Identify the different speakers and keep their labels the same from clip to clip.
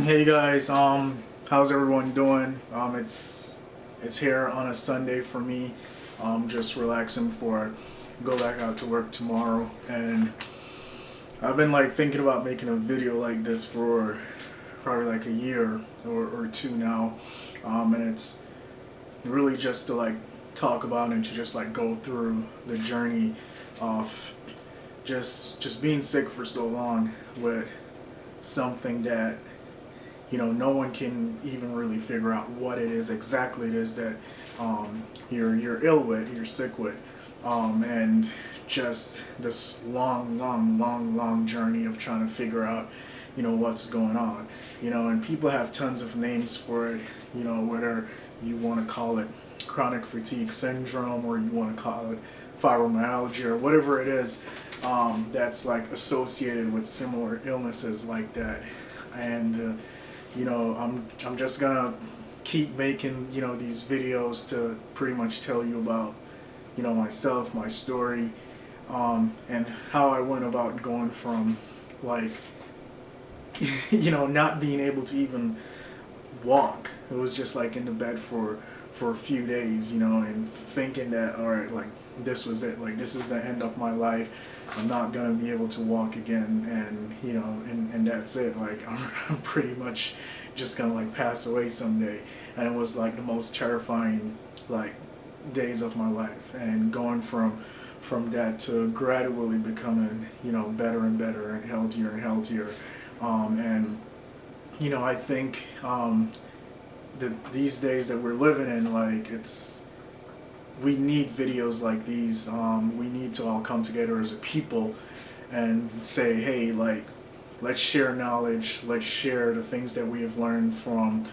Speaker 1: Hey guys, how's everyone doing? It's here on a Sunday for me. Just relaxing before I go back out to work tomorrow, and I've been like thinking about making a video like this for probably like a year or two now, and it's really just to like talk about and to just like go through the journey of just being sick for so long with something that no one can even really figure out what it is that you're ill with, you're sick with, and just this long journey of trying to figure out, what's going on, and people have tons of names for it, whether you want to call it chronic fatigue syndrome or you want to call it fibromyalgia or whatever it is, that's like associated with similar illnesses like that, and I'm just gonna keep making these videos to pretty much tell you about myself, my story, and how I went about going from like not being able to even walk. It was just like in the bed for a few days, and thinking that, all right, like this was it, like this is the end of my life. I'm not gonna be able to walk again, and that's it. Like I'm pretty much just gonna like pass away someday. And it was like the most terrifying like days of my life, and going from that to gradually becoming better and better and healthier, and I think that these days that we're living in, like we need videos like these. We need to all come together as a people and say, hey, like, let's share knowledge, let's share the things that we have learned from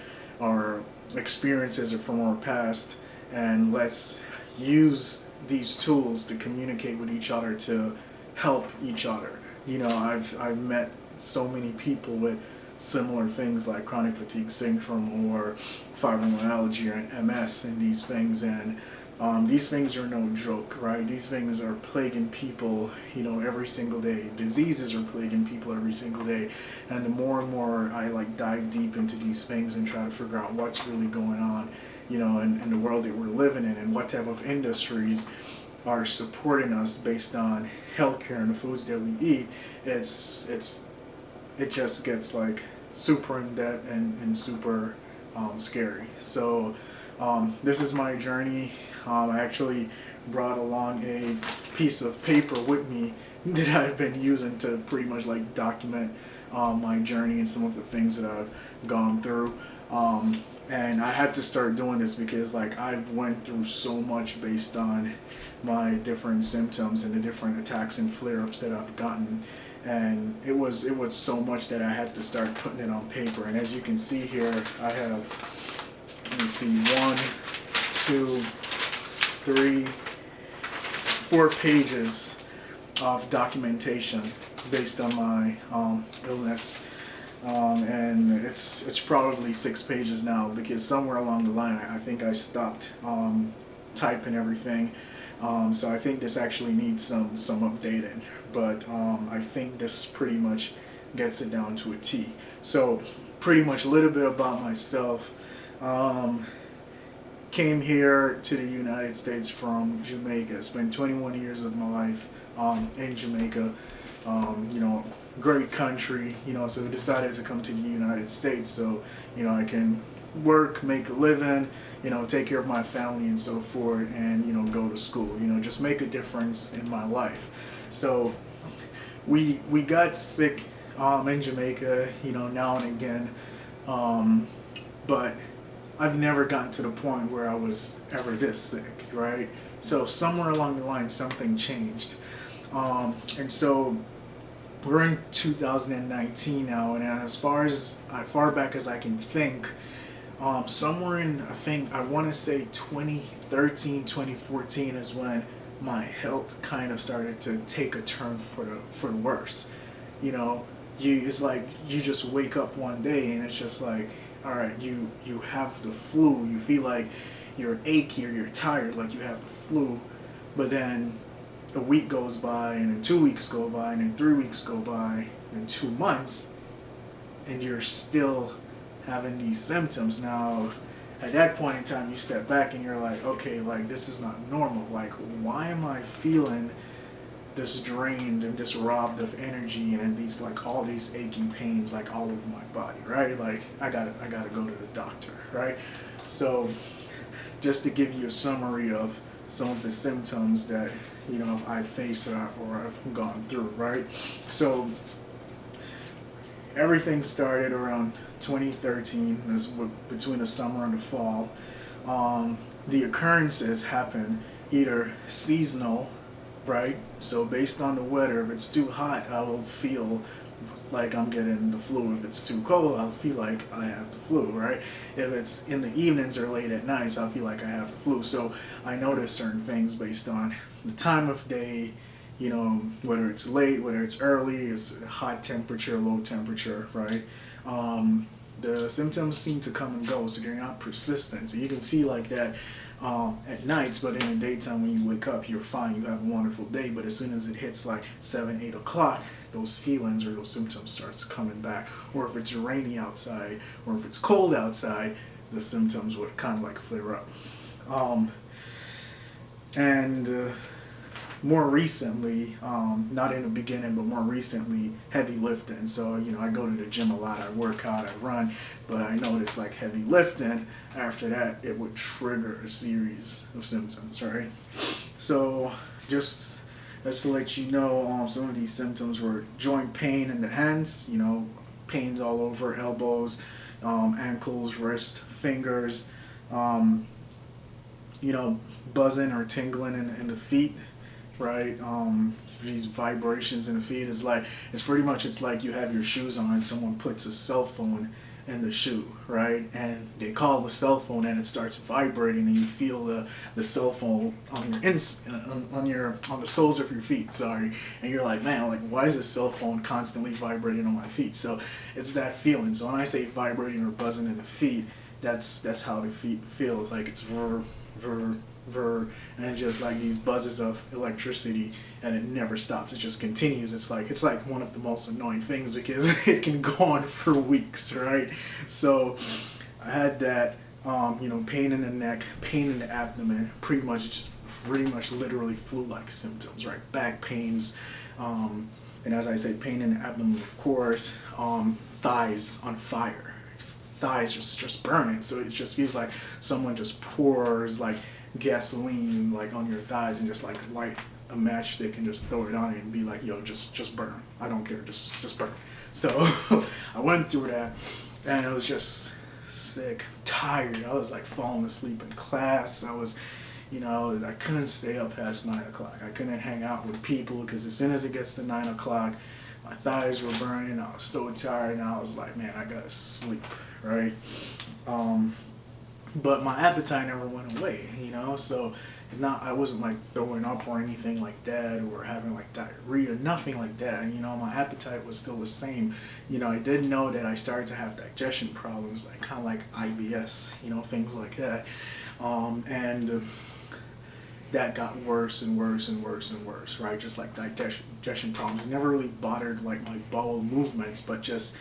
Speaker 1: our experiences or from our past, and let's use these tools to communicate with each other, to help each other. I've met so many people with similar things like chronic fatigue syndrome or fibromyalgia and MS and these things, and these things are no joke, right? These things are plaguing people, every single day. Diseases are plaguing people every single day, and the more and more I like dive deep into these things and try to figure out what's really going on, in the world that we're living in, and what type of industries are supporting us based on healthcare and the foods that we eat, it just gets like super in depth and super scary. So this is my journey. I actually brought along a piece of paper with me that I've been using to pretty much like document my journey and some of the things that I've gone through. And I had to start doing this because like I've went through so much based on my different symptoms and the different attacks and flare-ups that I've gotten, and it was so much that I had to start putting it on paper. And as you can see here, I have, let me see, 1, 2, 3, 4 pages of documentation based on my illness. And it's probably 6 pages now, because somewhere along the line I think I stopped typing everything. So I think this actually needs some updating, but I think this pretty much gets it down to a T. So pretty much a little bit about myself. Came here to the United States from Jamaica. Spent 21 years of my life in Jamaica. Great country, so I decided to come to the United States so, I can work, make a living, take care of my family and so forth, and, go to school, just make a difference in my life. So we got sick in Jamaica, now and again, but I've never gotten to the point where I was ever this sick, right? So somewhere along the line something changed, and so we're in 2019 now, and as far back as I can think, somewhere in, I want to say 2013, 2014 is when my health kind of started to take a turn for the worse. It's like you just wake up one day and it's just like, all right, you have the flu. You feel like you're achy or you're tired, like you have the flu, but then a week goes by, and then 2 weeks go by, and then 3 weeks go by, and 2 months, and you're still having these symptoms. Now, at that point in time, you step back and you're like, okay, like this is not normal. Like, why am I feeling this drained and just robbed of energy and these like all these aching pains like all over my body, right? Like I gotta go to the doctor, right? So just to give you a summary of some of the symptoms that I faced or I've gone through, right? So everything started around 2013, this was between the summer and the fall. The occurrences happen either seasonal, right? So based on the weather, if it's too hot, I will feel like I'm getting the flu. If it's too cold, I'll feel like I have the flu, right? If it's in the evenings or late at night, I'll feel like I have the flu. So I notice certain things based on the time of day, whether it's late, whether it's early, it's hot temperature, low temperature, right? The symptoms seem to come and go, so they're not persistent. So you can feel like that at nights, but in the daytime when you wake up, you're fine, you have a wonderful day. But as soon as it hits like 7, 8 o'clock, those feelings or those symptoms starts coming back. Or if it's rainy outside, or if it's cold outside, the symptoms would kind of like flare up. And more recently, not in the beginning, but more recently, heavy lifting. So, I go to the gym a lot, I work out, I run, but I notice like heavy lifting, after that, it would trigger a series of symptoms, right? So, just to let you know, some of these symptoms were joint pain in the hands, pains all over, elbows, ankles, wrist, fingers, buzzing or tingling in the feet, right? These vibrations in the feet is like, it's like you have your shoes on and someone puts a cell phone in the shoe, right? And they call the cell phone and it starts vibrating and you feel the cell phone on the soles of your feet, sorry. And you're like, man, like why is this cell phone constantly vibrating on my feet? So it's that feeling. So when I say vibrating or buzzing in the feet, that's how the feet feel. Like it's ver, and just like these buzzes of electricity, and it never stops. It just continues. It's like one of the most annoying things because it can go on for weeks, right? So I had that, pain in the neck, pain in the abdomen, pretty much literally flu-like symptoms, right? Back pains, and as I said, pain in the abdomen, of course, thighs on fire. Thighs just burning, so it just feels like someone just pours like gasoline like on your thighs and just like light a matchstick and just throw it on it and be like, yo, just burn. I don't care, just burn. So I went through that and I was just sick, tired. I was like falling asleep in class. I was, I couldn't stay up past 9 o'clock. I couldn't hang out with people because as soon as it gets to 9 o'clock, my thighs were burning. I was so tired and I was like, man, I gotta sleep, right? But my appetite never went away, so it's not, I wasn't like throwing up or anything like that or having like diarrhea, nothing like that. My appetite was still the same. I did know that I started to have digestion problems, like kind of like IBS, things like that. And that got worse and worse and worse and worse, right? Just like digestion problems. Never really bothered like my bowel movements, but just,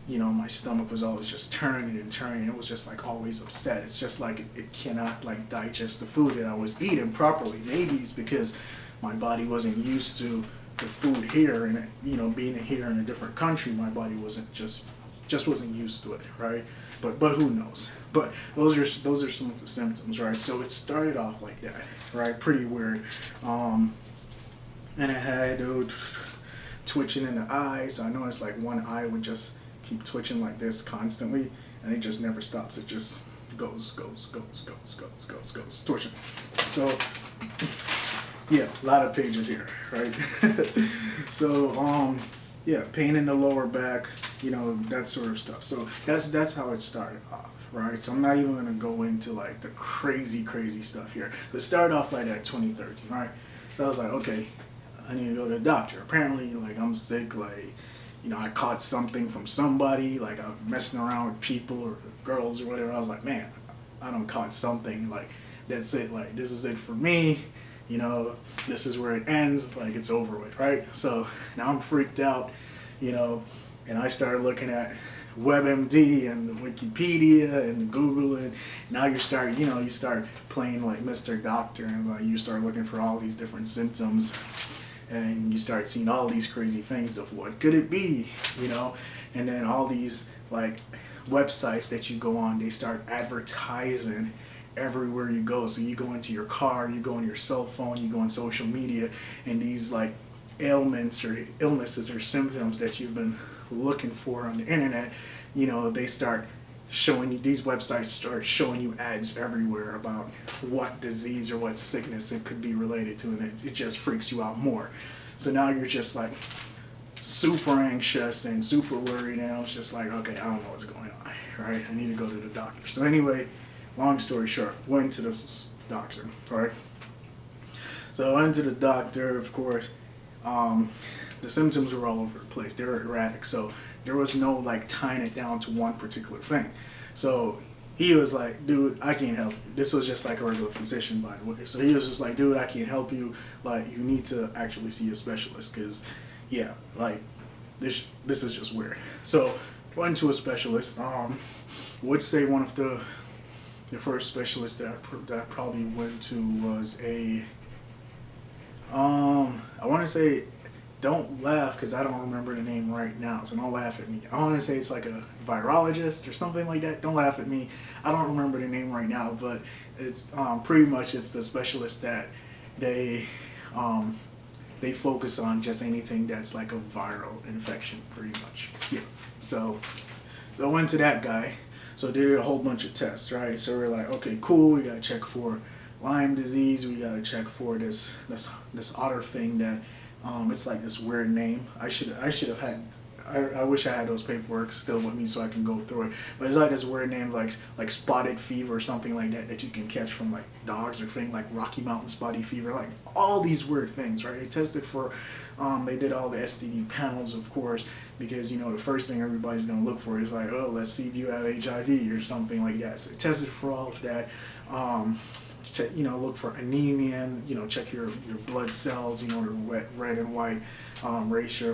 Speaker 1: my stomach was always just turning and turning. It was just like always upset. It's just like it cannot like digest the food that I was eating properly. Maybe it's because my body wasn't used to the food here, and being here in a different country, my body wasn't just wasn't used to it, right? But who knows? But those are some of the symptoms, right? So it started off like that, right? Pretty weird. And I had twitching in the eyes. I noticed like one eye would just keep twitching like this constantly, and it just never stops. It just goes, twitching. So yeah, a lot of pages here, right? So yeah, pain in the lower back, that sort of stuff. So that's how it started off, right? So I'm not even gonna go into like the crazy stuff here. But it started off like that 2013, right? So I was like, okay, I need to go to the doctor. Apparently, like I'm sick, like I caught something from somebody, like I'm messing around with people or girls or whatever. I was like, man, I done caught something, like that's it, like this is it for me. This is where it ends, like it's over with, right? So now I'm freaked out, and I started looking at WebMD and Wikipedia and Google, and now you start playing like Mr. Doctor, and like you start looking for all these different symptoms, and you start seeing all these crazy things of what could it be, and then all these like websites that you go on, they start advertising everywhere you go. So you go into your car, you go on your cell phone, you go on social media, and these like ailments or illnesses or symptoms that you've been looking for on the internet, they start showing you, these websites start showing you ads everywhere about what disease or what sickness it could be related to, and it just freaks you out more. So now you're just like super anxious and super worried, and I was just like, okay, I don't know what's going on, right? I need to go to the doctor. So anyway, long story short, went to the doctor, right? So I went to the doctor, of course. The symptoms were all over the place. They were erratic, so there was no like tying it down to one particular thing. So he was like, dude, I can't help you. This was just like a regular physician, by the way. So he was just like, dude, I can't help you. Like, you need to actually see a specialist, because yeah, like this is just weird. So went to a specialist. Would say one of the first specialists that I probably went to was a I want to say, don't laugh because I don't remember the name right now, so don't laugh at me. I want to say it's like a virologist or something like that. Don't laugh at me. I don't remember the name right now, but it's pretty much it's the specialist that they focus on just anything that's like a viral infection, pretty much. Yeah. So I went to that guy. So did a whole bunch of tests, right? So we're like, okay, cool. We gotta check for Lyme disease. We gotta check for this other thing that it's like this weird name. I should have had. I wish I had those paperwork still with me so I can go through it. But it's like this weird name, like spotted fever or something like that you can catch from like dogs, or thing like Rocky Mountain spotty fever, like all these weird things, right? They tested for, they did all the STD panels, of course, because the first thing everybody's gonna look for is like, oh, let's see if you have HIV or something like that. So they tested for all of that. Look for anemia, check your blood cells, the red and white ratio.